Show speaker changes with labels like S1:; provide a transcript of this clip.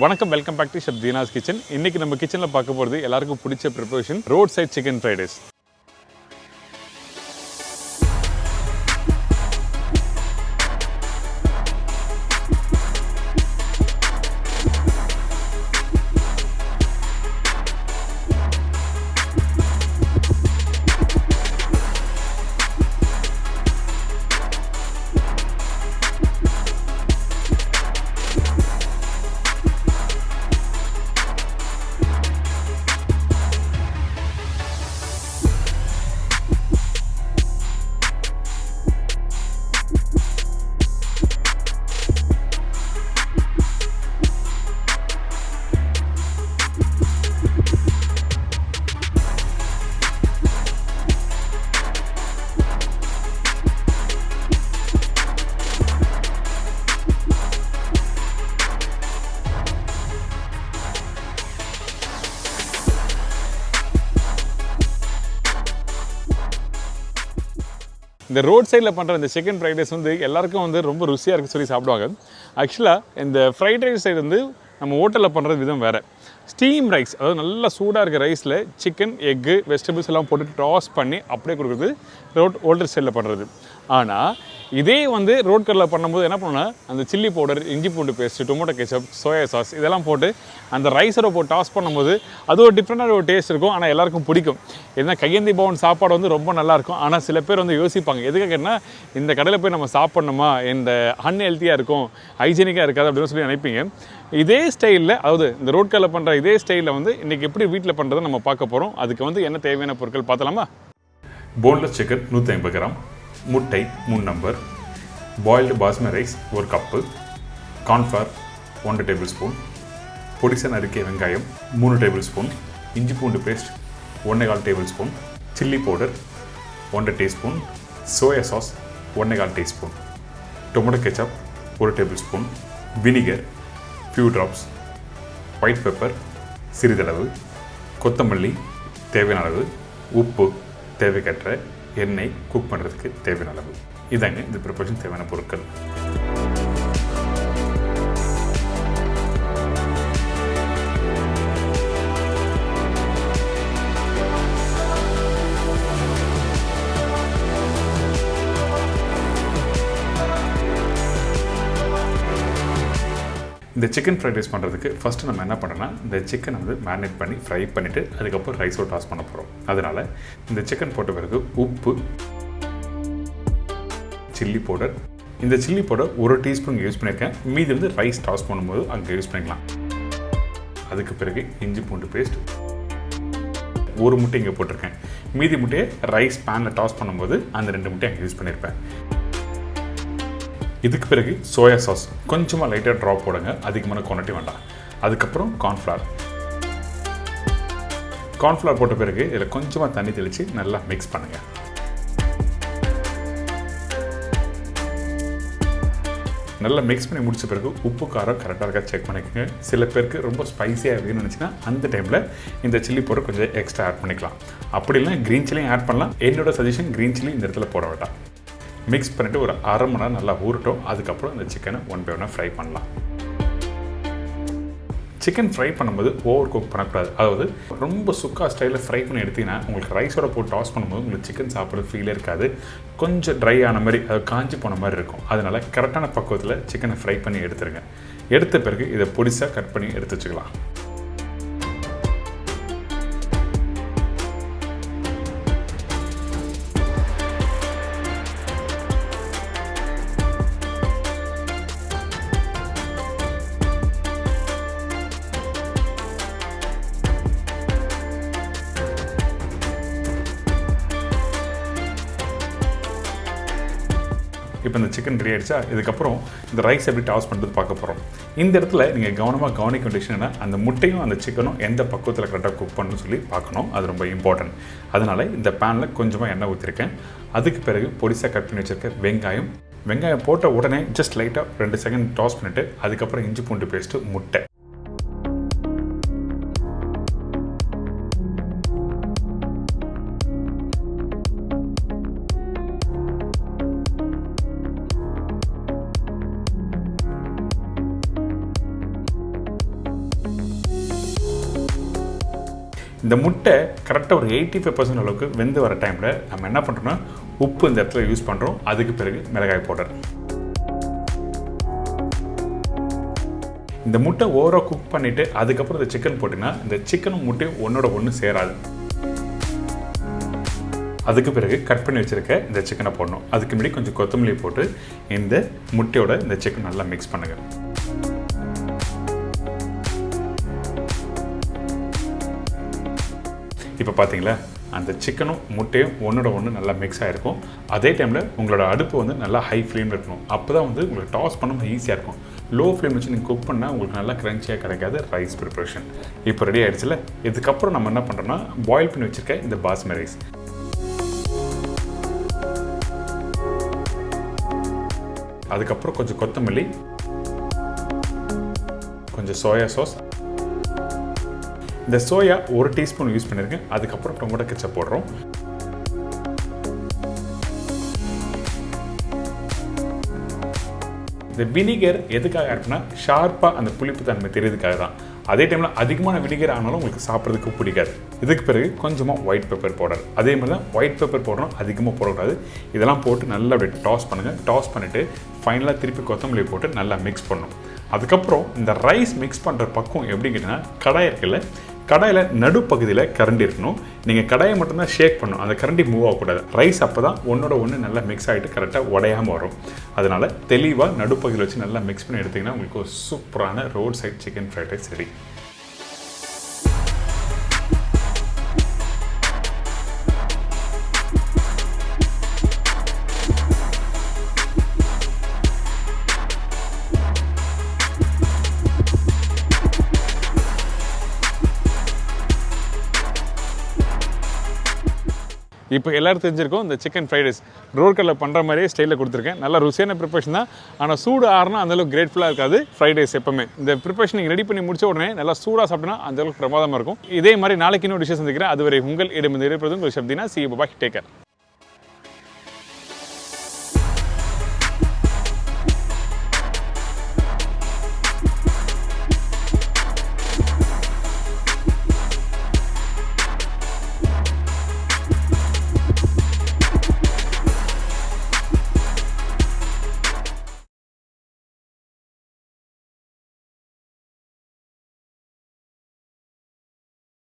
S1: வணக்கம், welcome back to chef Deena's kitchen. இன்னைக்கு நம்ம கிச்சனில் பார்க்க போகிறது எல்லாருக்கும் பிடிச்ச preparation road side chicken fried rice. இந்த ரோட் சைடில் பண்ணுற இந்த சிக்கன் ஃப்ரைட் ரைஸ் வந்து எல்லாருக்கும் வந்து ரொம்ப ருசியாக இருக்குது சொல்லி சாப்பிடுவாங்க. ஆக்சுவலாக இந்த ஃப்ரைட் ரைஸ் சைடு வந்து நம்ம ஹோட்டலில் பண்ணுற விதம் வேறு. ஸ்டீம் ரைஸ், அதாவது நல்லா சூடாக இருக்க ரைஸில் சிக்கன், எக்கு, வெஜிடபிள்ஸ் எல்லாம் போட்டு டாஸ் பண்ணி அப்படியே கொடுக்குறது ஹோட்டல் ஸ்டைலில் பண்ணுறது. ஆனால் இதே வந்து ரோட் கடையில் பண்ணும்போது என்ன பண்ணணும்னா அந்த சில்லி பவுடர், இஞ்சி பூண்டு paste, tomato ketchup, soya sauce இதெல்லாம் போட்டு அந்த ரைஸோட போட்டு டாஸ் பண்ணும்போது அது ஒரு டிஃப்ரெண்டான ஒரு டேஸ்ட் இருக்கும். ஆனால் எல்லாருக்கும் பிடிக்கும். ஏன்னா கையேந்தி பவன் சாப்பாடு வந்து ரொம்ப நல்லாயிருக்கும். ஆனால் சில பேர் வந்து யோசிப்பாங்க, எதுக்காகன்னா இந்த கடையில் போய் நம்ம சாப்பிட்ணுமா, இந்த அன்ஹெல்த்தியாக இருக்கும், ஹைஜீனிக்காக இருக்காது அப்படின்னு சொல்லி நினைப்பீங்க. இதே ஸ்டைலில், அதாவது இந்த ரோட் கடையில் பண்ணுற இதே ஸ்டைலில் வந்து இன்றைக்கி எப்படி வீட்டில் பண்ணுறதை நம்ம பார்க்க போகிறோம். அதுக்கு வந்து என்ன தேவையான பொருட்கள் பார்த்தலாமா? போன்லெஸ் சிக்கன் 150 கிராம், முட்டை 3 number, boiled basmati rice 1 cup, cornflour 1 table spoon, பொடிசா நறுக்கிய வெங்காயம் 3 டேபிள் ஸ்பூன், இஞ்சி பூண்டு paste 1.25 table spoon, chilli powder 1 teaspoon, soya sauce 1.25 teaspoon, tomato ketchup 1 table spoon, vinegar few drops, white pepper சிறிதளவு, கொத்தமல்லி தேவையான அளவு, உப்பு தேவைக்கற்ற, எண்ணெய் குக் பண்ணுறதுக்கு தேவையான அளவு. இதாங்க இந்த ப்ரிப்பரேஷன் தேவையான பொருட்கள். இந்த சிக்கன் ஃப்ரைட் ரைஸ் பண்ணுறதுக்கு ஃபஸ்ட்டு நம்ம என்ன பண்ணுறோன்னா, இந்த சிக்கனை வந்து மேரினேட் பண்ணி ஃப்ரை பண்ணிவிட்டு அதுக்கப்புறம் ரைஸோட டாஸ் பண்ண போகிறோம். அதனால் இந்த சிக்கன் போட்ட பிறகு உப்பு, சில்லி பவுடர், இந்த சில்லி பவுடர் 1 டீஸ்பூன் யூஸ் பண்ணியிருக்கேன். மீதி வந்து ரைஸ் டாஸ் பண்ணும்போது அங்கே யூஸ் பண்ணிக்கலாம். அதுக்கு பிறகு இஞ்சி பூண்டு பேஸ்ட் 1 முட்டை இங்கே போட்டிருக்கேன். மீதி முட்டையை ரைஸ் பேனில் டாஸ் பண்ணும்போது அந்த 2 முட்டையை அங்கே யூஸ் பண்ணியிருப்பேன். இதுக்கு பிறகு சோயா சாஸ் கொஞ்சமாக லைட்டாக ட்ராப் போடுங்க, அதிகமான குவான்டிட்டி வேண்டாம். அதுக்கப்புறம் கார்ன்ஃப்ளவர் போட்ட பிறகு இதில் கொஞ்சமாக தண்ணி தெளித்து நல்லா மிக்ஸ் பண்ணுங்கள். நல்லா மிக்ஸ் பண்ணி முடிச்ச பிறகு உப்பு காரம் கரெக்டாக இருக்கா செக் பண்ணிக்கோங்க. சில பேருக்கு ரொம்ப ஸ்பைஸியாக வேணும்னு நினச்சின்னா அந்த டைமில் இந்த சில்லி பவுடர் கொஞ்சம் எக்ஸ்ட்ரா ஆட் பண்ணிக்கலாம். அப்படி இல்லைனா க்ரீன் சில்லியும் ஆட் பண்ணலாம். என்னோட சஜஷன் க்ரீன் சில்லி இந்த இடத்துல போட வேண்டாம். மிக்ஸ் பண்ணிவிட்டு ஒரு அரை மணி நேரம் நல்லா ஊறட்டும். அதுக்கப்புறம் இந்த சிக்கனை 1 by 1 ஃப்ரை பண்ணலாம். சிக்கன் ஃப்ரை பண்ணும்போது ஓவர் குக் பண்ணக்கூடாது. அதாவது ரொம்ப சுக்கா ஸ்டைலில் ஃப்ரை பண்ணி எடுத்திங்கன்னா உங்களுக்கு ரைஸோட போட்டு டாஸ் பண்ணும்போது உங்களுக்கு சிக்கன் சாப்பிட்றது ஃபீலே இருக்காது. கொஞ்சம் ட்ரை ஆன மாதிரி, அது காஞ்சி போன மாதிரி இருக்கும். அதனால் கரெக்டான பக்குவத்தில் சிக்கனை ஃப்ரை பண்ணி எடுத்துருங்க. எடுத்த பிறகு இதை பொடிசாக கட் பண்ணி எடுத்து வச்சுக்கலாம். இப்போ இந்த சிக்கன் ரெடி ஆகிடுச்சா, இதுக்கப்புறம் இந்த ரைஸ் எப்படி டாஸ் பண்ணுறது பார்க்க போகிறோம். இந்த இடத்துல நீங்கள் கவனமாக கவனிக்க வேண்டிய விஷயம் என்ன, அந்த முட்டையும் அந்த சிக்கனும் எந்த பக்குவத்தில் கரெக்டாக குக் பண்ணணும்னு சொல்லி பார்க்கணும். அது ரொம்ப இம்பார்ட்டன்ட். அதனால் இந்த பேனில் கொஞ்சமாக எண்ணெய் ஊற்றிருக்கேன். அதுக்கு பிறகு பொடிசாக கட் பண்ணி வச்சுருக்க வெங்காயம் போட்ட உடனே ஜஸ்ட் லைட்டாக 2 செகண்ட் டாஸ் பண்ணிவிட்டு அதுக்கப்புறம் இஞ்சி பூண்டு பேஸ்ட்டு, முட்டை, இந்த முட்டை கரெக்டாக ஒரு 85% அளவுக்கு வெந்து வர டைமில் நம்ம என்ன பண்ணுறோம்னா உப்பு இந்த இடத்துல யூஸ் பண்ணுறோம். அதுக்கு பிறகு மிளகாய் பவுடர். இந்த முட்டை ஓவராக குக் பண்ணிவிட்டு அதுக்கப்புறம் இந்த சிக்கன் போட்டிங்கன்னா இந்த சிக்கனும் முட்டையும் ஒன்றோட ஒன்று சேராது. அதுக்கு பிறகு கட் பண்ணி வச்சுருக்க இந்த சிக்கனை போடணும். அதுக்கு முன்னாடி கொஞ்சம் கொத்தமல்லி போட்டு இந்த முட்டையோட இந்த சிக்கன் நல்லா மிக்ஸ் பண்ணுங்கள். இப்போ பார்த்தீங்களா, அந்த சிக்கனும் முட்டையும் ஒன்றோட ஒன்று நல்லா மிக்ஸ் ஆகிருக்கும். அதே டைமில் உங்களோட அடுப்பு வந்து நல்லா ஹை ஃப்ளேமில் இருக்கணும். அப்போ தான் வந்து உங்களுக்கு டாஸ் பண்ண ஈஸியாக இருக்கும். லோ ஃப்ளேம் வச்சு நீங்கள் குக் பண்ணால் உங்களுக்கு நல்லா க்ரன்ச்சியாக கிடைக்காது ரைஸ் ப்ரிப்ரேஷன். இப்போ ரெடி ஆகிடுச்சுல. இதுக்கப்புறம் நம்ம என்ன பண்ணுறோன்னா பாயில் பண்ணி வச்சுருக்க இந்த பாஸ்மதி ரைஸ், அதுக்கப்புறம் கொஞ்சம் கொத்தமல்லி, கொஞ்சம் சோயா சாஸ். இந்த சோயா 1 டீஸ்பூன் யூஸ் பண்ணியிருக்கேன். அதுக்கப்புறம் டொமேட்டோ கெச்சப் போடுறோம். இந்த வினிகர் எதுக்காக இருக்குன்னா ஷார்ப்பாக அந்த புளிப்பு தன்மை தெரியுதுக்காக தான். அதே டைமில் அதிகமான வினிகர் ஆனாலும் உங்களுக்கு சாப்பிட்றதுக்கு பிடிக்காது. இதுக்கு பிறகு கொஞ்சமாக ஒயிட் பெப்பர் பவுடர். அதே மாதிரி தான் ஒயிட் பெப்பர் பவுடரும் அதிகமாக போடக்கூடாது. இதெல்லாம் போட்டு நல்லா அப்படியே டாஸ் பண்ணுங்கள். டாஸ் பண்ணிவிட்டு ஃபைனலாக திருப்பி கொத்தமல்லி போட்டு நல்லா மிக்ஸ் பண்ணணும். அதுக்கப்புறம் இந்த ரைஸ் மிக்ஸ் பண்ணுற பக்கம் எப்படி கேட்டிங்கன்னா, கடாய் இருக்குல்ல, கடாயில் நடுப்பகுதியில் கரண்டி இருக்கணும். நீங்கள் கடாயை மட்டும்தான் ஷேக் பண்ணணும். அந்த கரண்டி மூவ் ஆகக்கூடாது. ரைஸ் அப்போ தான் ஒன்றோட ஒன்று நல்லா மிக்ஸ் ஆகிட்டு கரெக்டாக உடையாமல் வரும். அதனால் தெளிவாக நடுப்பகுதியில் வச்சு நல்லா மிக்ஸ் பண்ணி எடுத்திங்கன்னா உங்களுக்கு ஒரு சூப்பரான road side chicken fried rice ready. இப்போ எல்லோரும் தெரிஞ்சிருக்கும் இந்த சிக்கன் ஃப்ரைட் ரைஸ் ரோட் கடையில் பண்ணுற மாதிரியே ஸ்டைலில் கொடுத்துருக்கேன். நல்லா ருசியான ப்ரிப்பரேஷன் தான். ஆனால் சூடு ஆறுனா அந்தளவுக்கு கிரேட்ஃபுல்லாக இருக்காது ஃப்ரைட் ரைஸ் எப்பவுமே. இந்த ப்ரிப்பரேஷன் நீங்கள் ரெடி பண்ணி முடிச்ச உடனே நல்லா சூடாக சாப்பிட்டா அந்தளவுக்கு பிரமாதமாக இருக்கும். இதே மாதிரி நாளைக்கு இன்னொரு டிஷ்ஷை சந்திக்கிறேன். அதுவரை உங்கள் இடமிருந்து உங்கள் ஷப்தினா. சி பாய், டேக் கேர்.